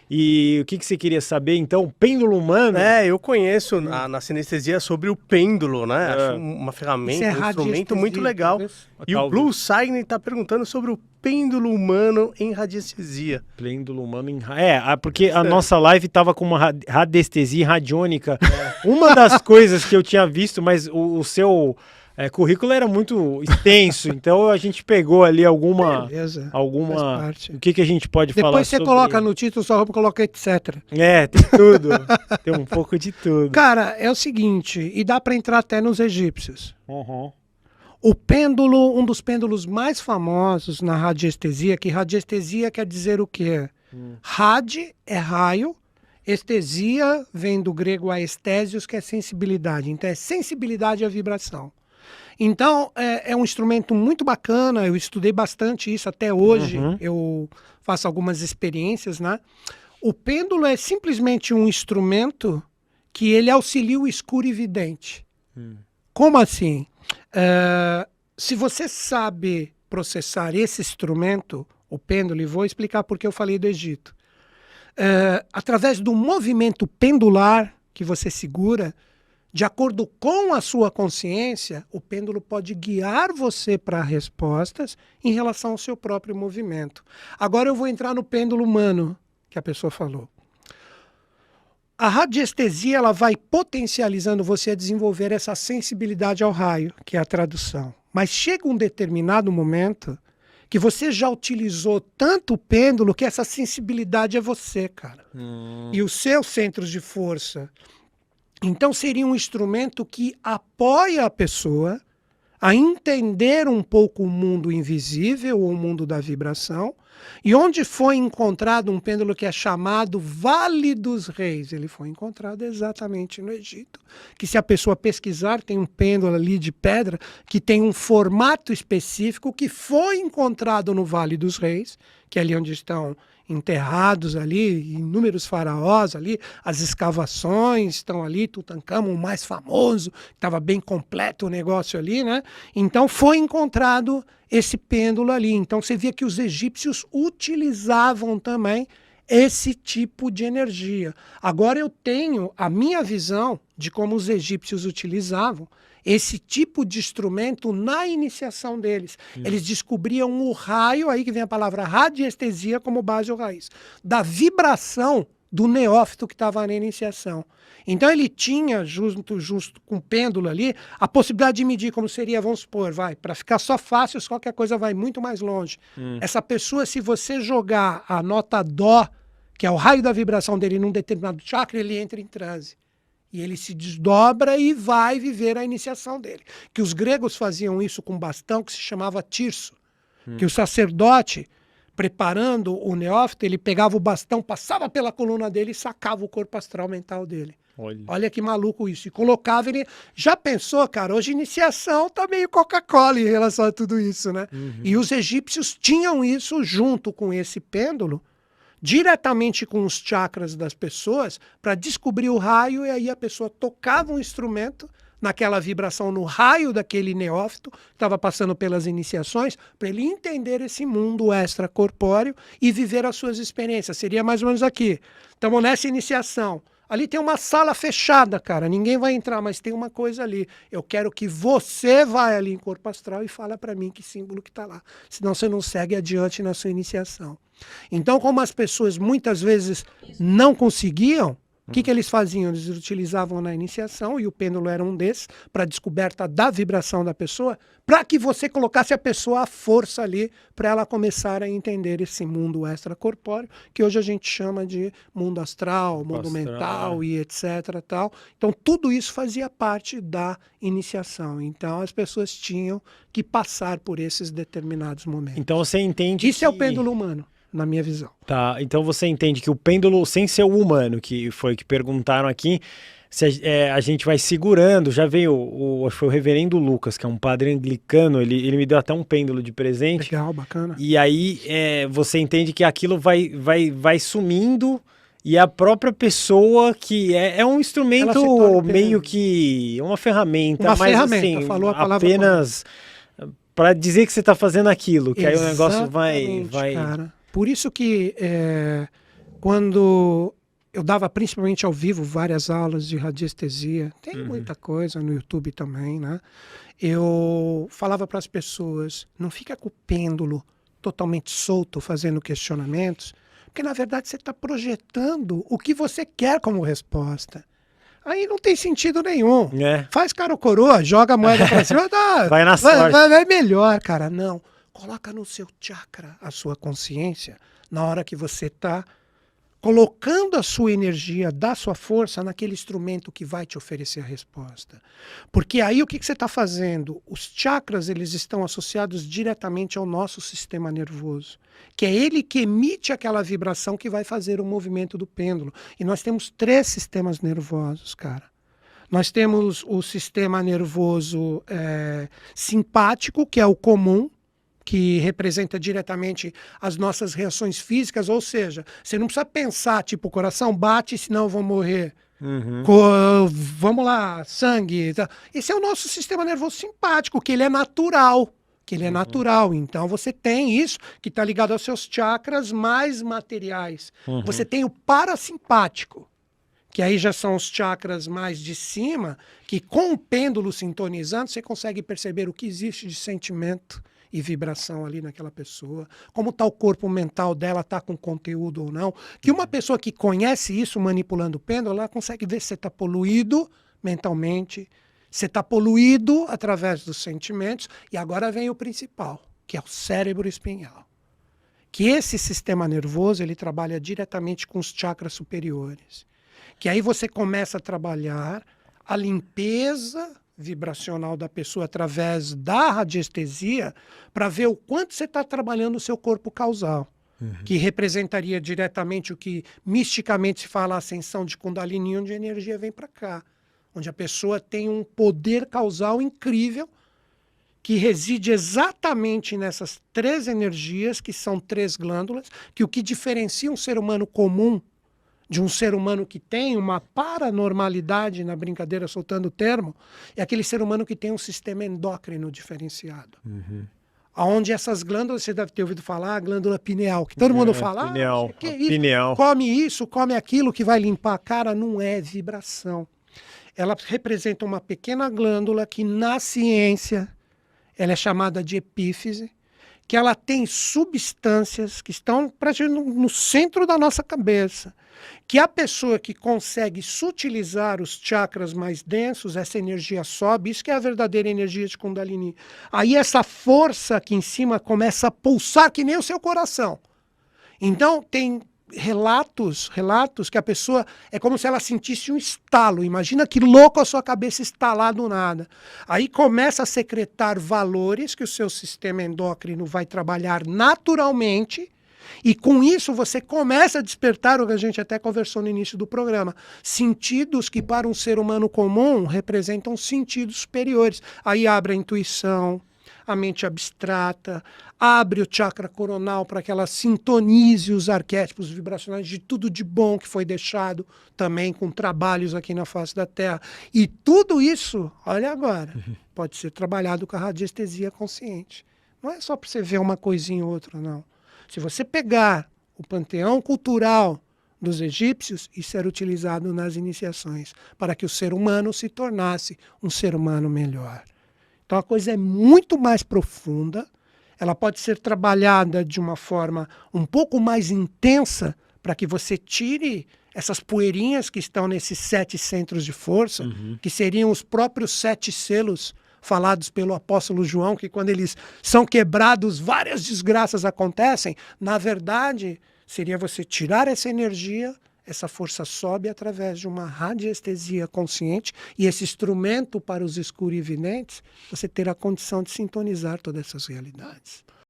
E o que você queria saber, então? Pêndulo humano? Eu conheço na sinestesia sobre o pêndulo, né? Acho uma ferramenta, um instrumento muito legal. E o Blue Sign está perguntando sobre o pêndulo humano em radiestesia. Pêndulo humano em... porque a nossa live tava com uma radiestesia radiônica. Uma das coisas que eu tinha visto, mas o seu currículo era muito extenso, então a gente pegou ali alguma... O que a gente pode falar Depois você sobre... coloca no título, sua roupa, coloca etc. Tem tudo. Tem um pouco de tudo. Cara, é o seguinte, e dá para entrar até nos egípcios. Uhum. O pêndulo, um dos pêndulos mais famosos na radiestesia, que radiestesia quer dizer o quê? Radi é raio, estesia vem do grego aestésios, que é sensibilidade. Então é sensibilidade à vibração. Então é um instrumento muito bacana, eu estudei bastante isso até hoje, eu faço algumas experiências, né? O pêndulo é simplesmente um instrumento que ele auxilia o escuro e vidente. Como assim? Se você sabe processar esse instrumento, o pêndulo, e vou explicar por que eu falei do Egito. Através do movimento pendular que você segura, de acordo com a sua consciência, o pêndulo pode guiar você para respostas em relação ao seu próprio movimento. Agora eu vou entrar no pêndulo humano, que a pessoa falou. A radiestesia ela vai potencializando você a desenvolver essa sensibilidade ao raio, que é a tradução. Mas chega um determinado momento que você já utilizou tanto o pêndulo que essa sensibilidade é você, cara. E os seus centros de força. Então seria um instrumento que apoia a pessoa a entender um pouco o mundo invisível, ou o mundo da vibração, e onde foi encontrado um pêndulo que é chamado Vale dos Reis. Ele foi encontrado exatamente no Egito, que se a pessoa pesquisar, tem um pêndulo ali de pedra que tem um formato específico que foi encontrado no Vale dos Reis, que é ali onde estão enterrados ali, inúmeros faraós ali, as escavações estão ali, Tutancâmon, o mais famoso, estava bem completo o negócio ali, né? Então foi encontrado esse pêndulo ali. Então você via que os egípcios utilizavam também esse tipo de energia. Agora eu tenho a minha visão de como os egípcios utilizavam esse tipo de instrumento na iniciação deles. Eles descobriam o raio, aí que vem a palavra radiestesia como base ou raiz, da vibração do neófito que estava na iniciação. Então ele tinha, junto com o pêndulo ali, a possibilidade de medir como seria, vamos supor, para ficar só fácil, qualquer coisa vai muito mais longe. Essa pessoa, se você jogar a nota dó, que é o raio da vibração dele num determinado chakra, ele entra em transe. E ele se desdobra e vai viver a iniciação dele. Que os gregos faziam isso com bastão, que se chamava tirso. Que o sacerdote, preparando o neófito, ele pegava o bastão, passava pela coluna dele e sacava o corpo astral mental dele. Olha que maluco isso. E colocava ele... Já pensou, cara? Hoje iniciação tá meio Coca-Cola em relação a tudo isso, né? E os egípcios tinham isso junto com esse pêndulo, diretamente com os chakras das pessoas, para descobrir o raio, e aí a pessoa tocava um instrumento naquela vibração, no raio daquele neófito, que estava passando pelas iniciações, para ele entender esse mundo extracorpóreo e viver as suas experiências. Seria mais ou menos aqui. Estamos nessa iniciação. Ali tem uma sala fechada, cara. Ninguém vai entrar, mas tem uma coisa ali. Eu quero que você vá ali em corpo astral e fala para mim que símbolo que está lá. Senão você não segue adiante na sua iniciação. Então, como as pessoas muitas vezes não conseguiam, o que eles faziam? Eles utilizavam na iniciação, e o pêndulo era um desses, para a descoberta da vibração da pessoa, para que você colocasse a pessoa à força ali, para ela começar a entender esse mundo extracorpóreo, que hoje a gente chama de mundo astral, mundo mental e etc. Tal. Então, tudo isso fazia parte da iniciação. Então, as pessoas tinham que passar por esses determinados momentos. Então, você entende Isso é o pêndulo humano, na minha visão. Tá, então você entende que o pêndulo, sem ser o humano, que foi o que perguntaram aqui, se a gente vai segurando, já veio, foi o reverendo Lucas, que é um padre anglicano, ele me deu até um pêndulo de presente. Legal, bacana. E aí você entende que aquilo vai sumindo, e a própria pessoa, que é um instrumento meio que uma ferramenta, uma mas ferramenta, assim, falou a palavra apenas para dizer que você está fazendo aquilo, que exatamente, aí o negócio vai... Cara. Por isso que quando eu dava principalmente ao vivo várias aulas de radiestesia, tem muita coisa no YouTube também, né? Eu falava para as pessoas, não fica com o pêndulo totalmente solto fazendo questionamentos, porque na verdade você está projetando o que você quer como resposta. Aí não tem sentido nenhum. Faz cara ou coroa, joga a moeda para cima, vai na sorte. Vai melhor, cara. Não, coloca no seu chakra a sua consciência na hora que você está colocando a sua energia, da sua força naquele instrumento que vai te oferecer a resposta. Porque aí o que você está fazendo? Os chakras, eles estão associados diretamente ao nosso sistema nervoso, que é ele que emite aquela vibração que vai fazer o movimento do pêndulo. E nós temos 3 sistemas nervosos, cara. Nós temos o sistema nervoso simpático, que é o comum, que representa diretamente as nossas reações físicas, ou seja, você não precisa pensar, tipo, o coração bate, senão eu vou morrer. Vamos lá, sangue. Esse é o nosso sistema nervoso simpático, que ele é natural. Então você tem isso, que está ligado aos seus chakras mais materiais. Você tem o parasimpático, que aí já são os chakras mais de cima, que com o pêndulo sintonizando, você consegue perceber o que existe de sentimento e vibração ali naquela pessoa, como está o corpo mental dela, está com conteúdo ou não. Que uma pessoa que conhece isso manipulando o pêndulo, ela consegue ver se você está poluído mentalmente, você está poluído através dos sentimentos, e agora vem o principal, que é o cérebro espinhal. Que esse sistema nervoso, ele trabalha diretamente com os chakras superiores. Que aí você começa a trabalhar a limpeza vibracional da pessoa através da radiestesia para ver o quanto você está trabalhando o seu corpo causal, que representaria diretamente o que misticamente se fala a ascensão de Kundalini, onde a energia vem para cá, onde a pessoa tem um poder causal incrível que reside exatamente nessas 3 energias, que são 3 glândulas, que o que diferencia um ser humano comum de um ser humano que tem uma paranormalidade, na brincadeira soltando o termo, é aquele ser humano que tem um sistema endócrino diferenciado. Onde essas glândulas, você deve ter ouvido falar, a glândula pineal, que todo mundo fala, pineal, que é isso? pineal. Come isso, come aquilo que vai limpar. Cara, não é vibração. Ela representa uma pequena glândula que na ciência ela é chamada de epífise, que ela tem substâncias que estão no centro da nossa cabeça, que a pessoa que consegue sutilizar os chakras mais densos, essa energia sobe, isso que é a verdadeira energia de Kundalini. Aí essa força aqui em cima começa a pulsar que nem o seu coração. Então tem relatos que a pessoa é como se ela sentisse um estalo. Imagina que louco a sua cabeça estalar do nada. Aí começa a secretar valores que o seu sistema endócrino vai trabalhar naturalmente, e com isso você começa a despertar o que a gente até conversou no início do programa, sentidos que para um ser humano comum representam sentidos superiores. Aí abre a intuição, a mente abstrata, abre o chakra coronal para que ela sintonize os arquétipos vibracionais de tudo de bom que foi deixado também com trabalhos aqui na face da Terra. E tudo isso, olha agora, pode ser trabalhado com a radiestesia consciente. Não é só para você ver uma coisinha ou outra, não. Se você pegar o panteão cultural dos egípcios, isso era utilizado nas iniciações, para que o ser humano se tornasse um ser humano melhor. Então a coisa é muito mais profunda, ela pode ser trabalhada de uma forma um pouco mais intensa para que você tire essas poeirinhas que estão nesses 7 centros de força, que seriam os próprios 7 selos falados pelo apóstolo João, que quando eles são quebrados, várias desgraças acontecem. Na verdade, seria você tirar essa energia, essa força sobe através de uma radiestesia consciente, e esse instrumento para os escurividentes, você ter a condição de sintonizar todas essas realidades.